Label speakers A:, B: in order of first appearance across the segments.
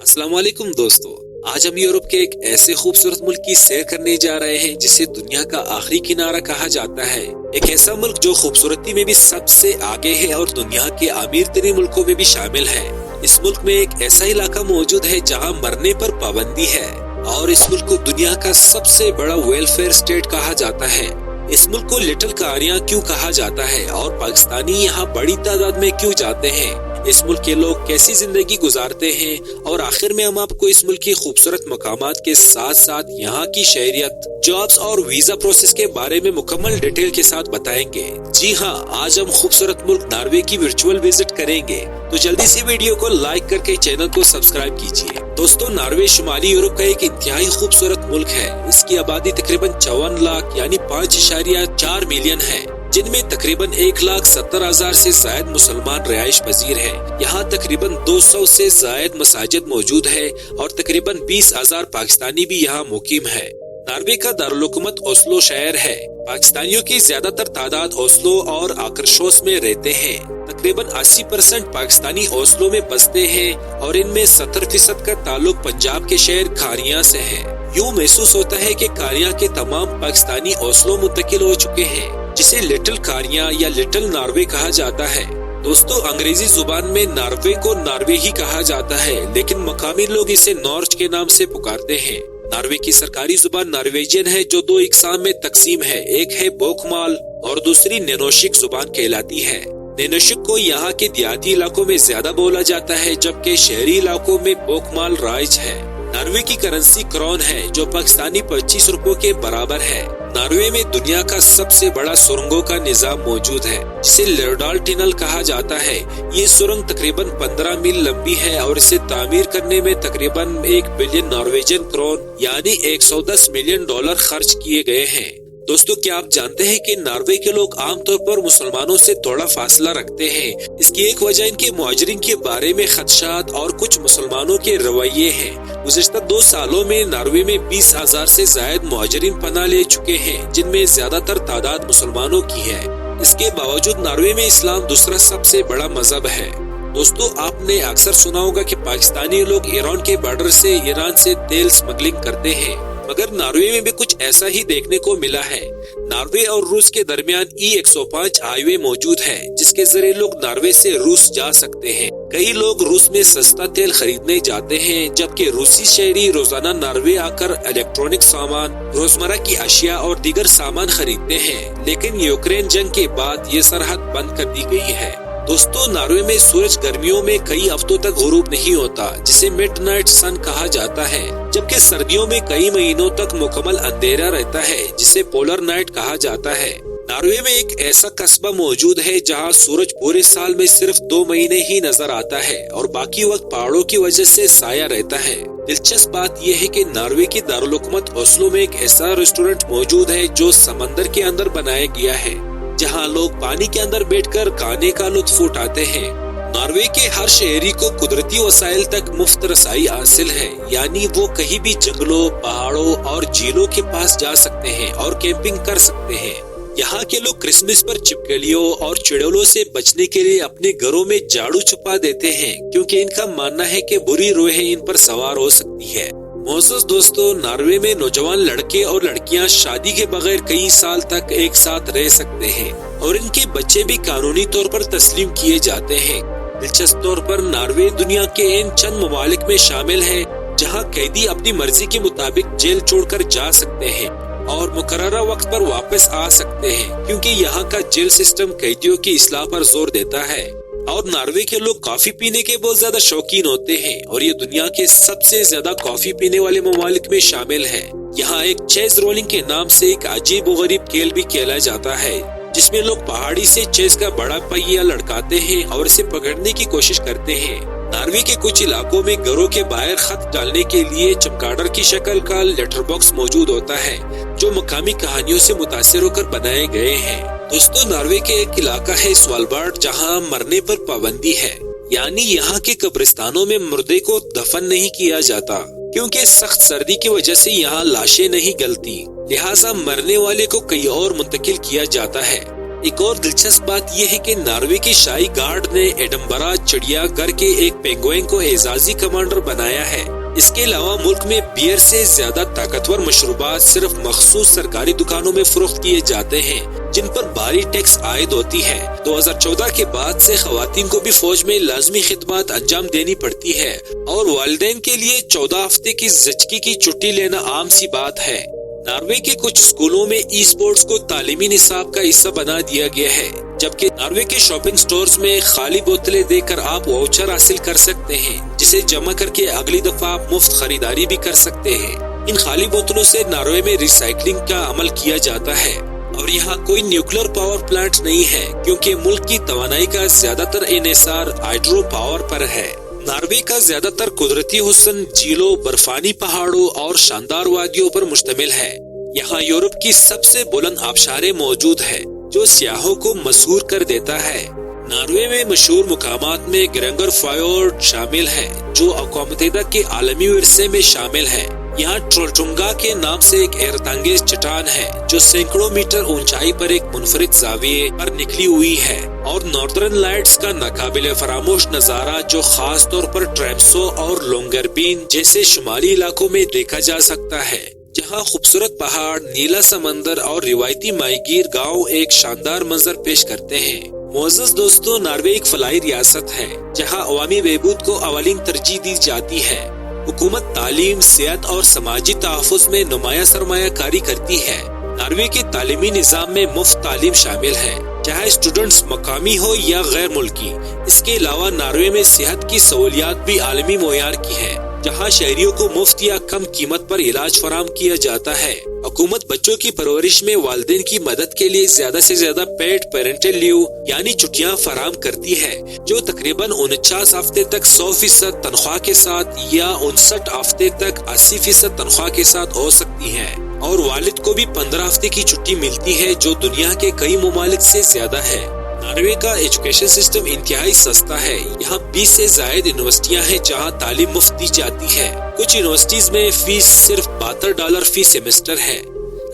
A: अस्सलाम वालेकुम दोस्तों, आज हम यूरोप के एक ऐसे खूबसूरत मुल्क की सैर करने जा रहे हैं जिसे दुनिया का आखिरी किनारा कहा जाता है। एक ऐसा मुल्क जो खूबसूरती में भी सबसे आगे है और दुनिया के अमीर तरीन मुल्कों में भी शामिल है। इस मुल्क में एक ऐसा इलाका मौजूद है जहां मरने पर पाबंदी है और इस मुल्क को दुनिया का सबसे बड़ा वेलफेयर स्टेट कहा जाता है। इस मुल्क को लिटिल कारियां क्यों कहा जाता है और पाकिस्तानी यहाँ बड़ी तादाद में क्यों जाते हैं, इस मुल्क के लोग कैसी जिंदगी गुजारते हैं और आखिर में हम आपको इस मुल्क की खूबसूरत मकामात के साथ साथ यहाँ की शहरियत, जॉब्स और वीजा प्रोसेस के बारे में मुकम्मल डिटेल के साथ बताएंगे। जी हाँ, आज हम खूबसूरत मुल्क नॉर्वे की वर्चुअल विजिट करेंगे, तो जल्दी से वीडियो को लाइक करके चैनल को सब्सक्राइब कीजिए। दोस्तों, नॉर्वे शुमाली यूरोप का एक इंतहाई खूबसूरत मुल्क है। इसकी आबादी तकरीबन 54 लाख यानी 5.4 मिलियन है, जिनमें तकरीबन 1,70,000 से ज्यादा मुसलमान रिहाइश पजीर है। यहाँ तकरीबन 200 से ज्यादा मसाजिद मौजूद है और तकरीबन 20,000 पाकिस्तानी भी यहाँ मुकीम है। नॉर्वे का दारुल-हुकूमत ओस्लो शहर है। पाकिस्तानियों की ज्यादातर तादाद ओस्लो और आकर्शोस में रहते हैं। तकरीबन 80% पाकिस्तानी ओस्लो में बसते हैं और इनमें 70% का ताल्लुक पंजाब के शहर कारियां से है। यूँ महसूस होता है कि कारियां के तमाम पाकिस्तानी ओस्लो मुंतकिल हो चुके हैं, जिसे लिटिल कारियां या लिटिल नॉर्वे कहा जाता है। दोस्तों, अंग्रेजी जुबान में नॉर्वे को नॉर्वे ही कहा जाता है, लेकिन मकामी लोग इसे नॉर्ज के नाम से पुकारते हैं। नॉर्वे की सरकारी जुबान नॉर्वेजियन है, जो 2 इकसाम में तकसीम है। एक है बोकमाल और दूसरी नेनोशिक जुबान कहलाती है। नेनोशिक को यहाँ के देहाती इलाकों में ज्यादा बोला जाता है, जबकि शहरी इलाकों में बोकमाल राइज है। नॉर्वे की करेंसी क्रोन है, जो पाकिस्तानी 25 रुपयों के बराबर है। नॉर्वे में दुनिया का सबसे बड़ा सुरंगों का निजाम मौजूद है, जिसे लेरडाल टनल कहा जाता है। ये सुरंग तकरीबन 15 मील लंबी है और इसे तामीर करने में तकरीबन 1 बिलियन नॉर्वेजियन क्रोन यानी $110 मिलियन खर्च किए गए हैं। दोस्तों, क्या आप जानते हैं कि नॉर्वे के लोग आमतौर पर मुसलमानों से थोड़ा फासला रखते हैं? इसकी एक वजह इनके मुहाजिरीन के बारे में खदशात और कुछ मुसलमानों के रवैये हैं। गुज़िश्ता 2 सालों में नॉर्वे में 20,000 से ज्यादा मुहाजिरीन पनाह ले चुके हैं, जिनमें ज्यादातर तादाद मुसलमानों की है। इसके बावजूद नॉर्वे में इस्लाम दूसरा सबसे बड़ा मजहब है। दोस्तों, आपने अक्सर सुना होगा कि पाकिस्तानी लोग ईरान के बॉर्डर से ईरान से तेल स्मगलिंग करते हैं, मगर नॉर्वे में भी कुछ ऐसा ही देखने को मिला है। नॉर्वे और रूस के दरमियान E105 हाईवे मौजूद है, जिसके जरिए लोग नॉर्वे से रूस जा सकते हैं। कई लोग रूस में सस्ता तेल खरीदने जाते हैं, जबकि रूसी शहरी रोजाना नॉर्वे आकर इलेक्ट्रॉनिक सामान, रोजमर्रा की अशिया और दीगर सामान खरीदते हैं। लेकिन यूक्रेन जंग के बाद ये सरहद बंद कर दी गई है। दोस्तों, नॉर्वे में सूरज गर्मियों में कई हफ्तों तक गुरूब नहीं होता, जिसे मिडनाइट सन कहा जाता है, जबकि सर्दियों में कई महीनों तक मुकम्मल अंधेरा रहता है, जिसे पोलर नाइट कहा जाता है। नॉर्वे में एक ऐसा कस्बा मौजूद है जहां सूरज पूरे साल में सिर्फ 2 महीने ही नजर आता है और बाकी वक्त पहाड़ों की वजह से साया रहता है। दिलचस्प बात यह है कि नॉर्वे की दारुल-हुकूमत ओस्लो में एक ऐसा रेस्टोरेंट मौजूद है जो समंदर के अंदर बनाया गया है, जहां लोग पानी के अंदर बैठकर खाने का लुत्फ उठाते हैं। नॉर्वे के हर शहरी को कुदरती वसाइल तक मुफ्त रसाई हासिल है, यानी वो कहीं भी जंगलों, पहाड़ों और झीलों के पास जा सकते हैं और कैंपिंग कर सकते हैं। यहाँ के लोग क्रिसमस पर छिपकलियों और चुड़ैलों से बचने के लिए अपने घरों में झाड़ू छुपा देते हैं, क्योंकि इनका मानना है कि बुरी रूहें इन पर सवार हो सकती है। मोअज़्ज़ज़ दोस्तों, नॉर्वे में नौजवान लड़के और लड़कियां शादी के बगैर कई साल तक एक साथ रह सकते हैं और इनके बच्चे भी कानूनी तौर पर तस्लीम किए जाते हैं। दिलचस्प तौर पर नॉर्वे दुनिया के इन चंद ममालिक में शामिल है जहां कैदी अपनी मर्जी के मुताबिक जेल छोड़कर जा सकते हैं और मुकर्ररा वक्त पर वापस आ सकते हैं, क्योंकि यहाँ का जेल सिस्टम कैदियों की इस्लाह पर जोर देता है। और नॉर्वे के लोग कॉफी पीने के बहुत ज्यादा शौकीन होते हैं और ये दुनिया के सबसे ज्यादा कॉफी पीने वाले ममालिक में शामिल है। यहाँ एक चेज रोलिंग के नाम से एक अजीब व गरीब खेल भी खेला जाता है, जिसमें लोग पहाड़ी से चेस का बड़ा पहिया लटकाते हैं और इसे पकड़ने की कोशिश करते हैं। नॉर्वे के कुछ इलाकों में घरों के बाहर खत डालने के लिए चमगादड़ की शक्ल का लेटर बॉक्स मौजूद होता है, जो मकामी कहानियों से मुतासिर होकर बनाए गए हैं। दोस्तों, नॉर्वे के एक इलाका है स्वालबार्ड, जहां मरने पर पाबंदी है, यानी यहाँ के कब्रिस्तानों में मुर्दे को दफन नहीं किया जाता, क्योंकि सख्त सर्दी की वजह से यहाँ लाशें नहीं गलती, लिहाजा मरने वाले को कहीं और मुंतकिल किया जाता है। ایک اور دلچسپ بات یہ ہے کہ ناروے کے شاہی گارڈ نے ایڈنبرا چڑیا گھر کے ایک پینگوئن کو اعزازی کمانڈر بنایا ہے۔ اس کے علاوہ ملک میں بیئر سے زیادہ طاقتور مشروبات صرف مخصوص سرکاری دکانوں میں فروخت کیے جاتے ہیں، جن پر بھاری ٹیکس عائد ہوتی ہے۔ 2014 کے بعد سے خواتین کو بھی فوج میں لازمی خدمات انجام دینی پڑتی ہے اور والدین کے لیے 14 ہفتے کی زچگی کی چھٹی لینا عام سی بات ہے۔ ناروے کے کچھ اسکولوں میں ای اسپورٹس کو تعلیمی نصاب کا حصہ بنا دیا گیا ہے، جبکہ ناروے کے شاپنگ سٹورز میں خالی بوتلیں دے کر آپ واؤچر حاصل کر سکتے ہیں، جسے جمع کر کے اگلی دفعہ آپ مفت خریداری بھی کر سکتے ہیں۔ ان خالی بوتلوں سے ناروے میں ریسائکلنگ کا عمل کیا جاتا ہے اور یہاں کوئی نیوکلیر پاور پلانٹ نہیں ہے، کیونکہ ملک کی توانائی کا زیادہ تر انحصار ہائیڈرو پاور پر ہے۔ ناروے کا زیادہ تر قدرتی حسن جھیلوں، برفانی پہاڑوں اور شاندار وادیوں پر مشتمل ہے۔ یہاں یورپ کی سب سے بلند آبشاریں موجود ہے، جو سیاحوں کو مسحور کر دیتا ہے۔ ناروے میں مشہور مقامات میں گرینگر فیورڈ شامل ہے، جو اقوام متحدہ کے عالمی ورثے میں شامل ہے۔ یہاں ٹرولٹونگا کے نام سے ایک حیرت انگیز چٹان ہے، جو سینکڑوں میٹر اونچائی پر ایک منفرد زاویے پر نکلی ہوئی ہے، اور ناردرن لائٹس کا ناقابل فراموش نظارہ جو خاص طور پر ٹریمسو اور لونگربین جیسے شمالی علاقوں میں دیکھا جا سکتا ہے، جہاں خوبصورت پہاڑ، نیلا سمندر اور روایتی ماہی گیر گاؤں ایک شاندار منظر پیش کرتے ہیں۔ معزز دوستو، ناروے ایک فلاحی ریاست ہے جہاں عوامی بہبود کو اولین ترجیح دی جاتی ہے۔ حکومت تعلیم، صحت اور سماجی تحفظ میں نمایاں سرمایہ کاری کرتی ہے۔ ناروے کے تعلیمی نظام میں مفت تعلیم شامل ہے، چاہے اسٹوڈنٹس مقامی ہو یا غیر ملکی۔ اس کے علاوہ ناروے میں صحت کی سہولیات بھی عالمی معیار کی ہیں، جہاں شہریوں کو مفت یا کم قیمت پر علاج فراہم کیا جاتا ہے۔ حکومت بچوں کی پرورش میں والدین کی مدد کے لیے زیادہ سے زیادہ پیڈ پیرنٹل لیو یعنی چھٹیاں فراہم کرتی ہے، جو تقریباً 49 ہفتے تک 100% تنخواہ کے ساتھ یا 59 ہفتے تک 80% تنخواہ کے ساتھ ہو سکتی ہے، اور والد کو بھی 15 ہفتے کی چھٹی ملتی ہے، جو دنیا کے کئی ممالک سے زیادہ ہے۔ ناروے کا ایجوکیشن سسٹم انتہائی سستا ہے۔ یہاں 20 سے زائد یونیورسٹیاں ہیں جہاں تعلیم مفت دی جاتی ہے۔ کچھ یونیورسٹیز میں فیس صرف $72 فی سیمسٹر ہے۔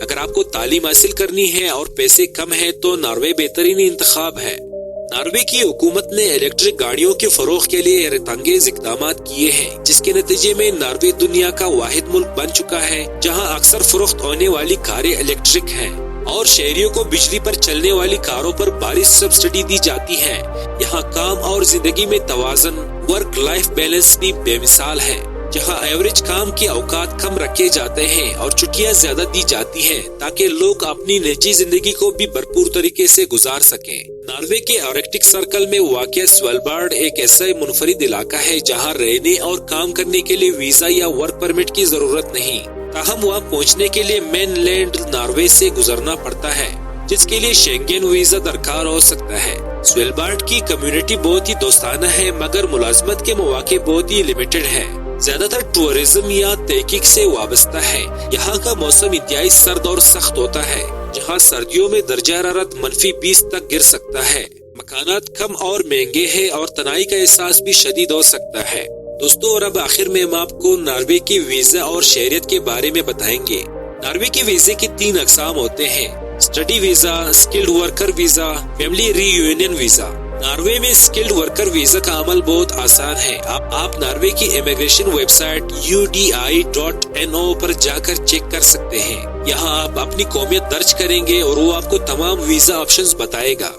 A: اگر آپ کو تعلیم حاصل کرنی ہے اور پیسے کم ہیں تو ناروے بہترین انتخاب ہے۔ ناروے کی حکومت نے الیکٹرک گاڑیوں کے فروغ کے لیے حیرت انگیز اقدامات کیے ہیں، جس کے نتیجے میں ناروے دنیا کا واحد ملک بن چکا ہے جہاں اکثر فروخت ہونے والی کاریں الیکٹرک ہیں، اور شہریوں کو بجلی پر چلنے والی کاروں پر بھاری سبسڈی دی جاتی ہے۔ یہاں کام اور زندگی میں توازن، ورک لائف بیلنس بھی بے مثال ہے، جہاں ایوریج کام کے اوقات کم رکھے جاتے ہیں اور چھٹیاں زیادہ دی جاتی ہیں تاکہ لوگ اپنی نجی زندگی کو بھی بھرپور طریقے سے گزار سکیں۔ ناروے کے آرکٹک سرکل میں واقع سویلبارڈ ایک ایسا منفرد علاقہ ہے جہاں رہنے اور کام کرنے کے لیے ویزا یا ورک پرمٹ کی ضرورت نہیں، تاہم وہاں پہنچنے کے لیے مین لینڈ ناروے سے گزرنا پڑتا ہے، جس کے لیے شینگن ویزا درکار ہو سکتا ہے۔ سویلبارڈ کی کمیونٹی بہت ہی دوستانہ ہے، مگر ملازمت کے مواقع بہت ہی لیمیٹڈ ہے۔ زیادہ تر ٹورزم یا تحقیق سے وابستہ ہے۔ یہاں کا موسم انتہائی سرد اور سخت ہوتا ہے، جہاں سردیوں میں درجہ حرارت -20 تک گر سکتا ہے۔ مکانات کم اور مہنگے ہیں اور تنہائی کا احساس بھی شدید ہو سکتا ہے۔ دوستو، اور اب آخر میں ہم آپ کو ناروے کی ویزا اور شہریت کے بارے میں بتائیں گے۔ ناروے کے ویزے کی 3 اقسام ہوتے ہیں: study visa, skilled worker visa, family reunion visa. Norway میں اسکلڈ ورکر ویزا کا عمل بہت آسان ہے۔ آپ ناروے کی امیگریشن ویب سائٹ UDI.NO پر جا کر چیک کر سکتے ہیں۔ یہاں آپ اپنی قومیت درج کریں گے اور وہ آپ کو تمام ویزا آپشنز بتائے گا۔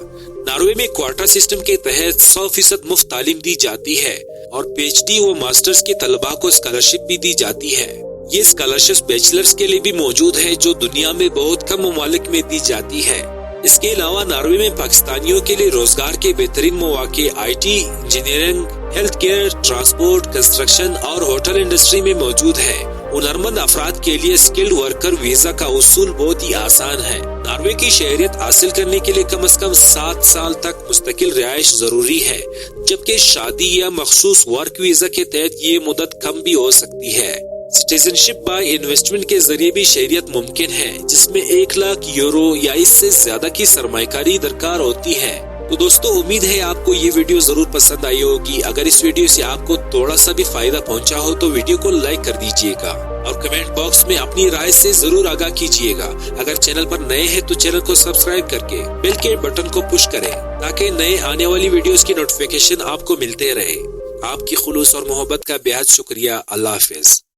A: ناروے میں کوارٹر سسٹم کے تحت 100% مفت تعلیم دی جاتی ہے اور PhD و ماسٹرز کے طلباء کو اسکالرشپ بھی دی جاتی ہے۔ یہ اسکالرشپ بیچلرز کے لیے بھی موجود ہے، جو دنیا میں بہت کم ممالک میں دی جاتی ہے۔ اس کے علاوہ ناروے میں پاکستانیوں کے لیے روزگار کے بہترین مواقع IT، engineering, health care, transport, construction اور ہوٹل انڈسٹری میں موجود ہے۔ ہنرمند افراد کے لیے اسکلڈ ورکر ویزا کا حصول بہت ہی آسان ہے۔ ناروے کی شہریت حاصل کرنے کے لیے کم از کم 7 سال تک مستقل رہائش ضروری ہے، جبکہ شادی یا مخصوص ورک ویزا کے تحت یہ مدت کم بھی ہو سکتی ہے۔ سٹیزن شپ بائی انویسٹمنٹ کے ذریعے بھی شہریت ممکن ہے، جس میں 1 لاکھ یورو یا اس سے زیادہ کی سرمایہ کاری درکار ہوتی ہے۔ تو دوستو، امید ہے آپ کو یہ ویڈیو ضرور پسند آئی ہوگی۔ اگر اس ویڈیو سے آپ کو تھوڑا سا بھی فائدہ پہنچا ہو تو ویڈیو کو لائک کر دیجیے گا۔ اور کمنٹ باکس میں اپنی رائے سے ضرور آگاہ کیجیے گا۔ اگر چینل پر نئے ہیں تو چینل کو سبسکرائب کر کے بیل کے بٹن کو پش کریں تاکہ نئے آنے والی ویڈیوز کی نوٹیفیکیشن آپ کو ملتے رہے۔ آپ کی خلوص اور محبت کا بے حد شکریہ۔ اللہ حافظ۔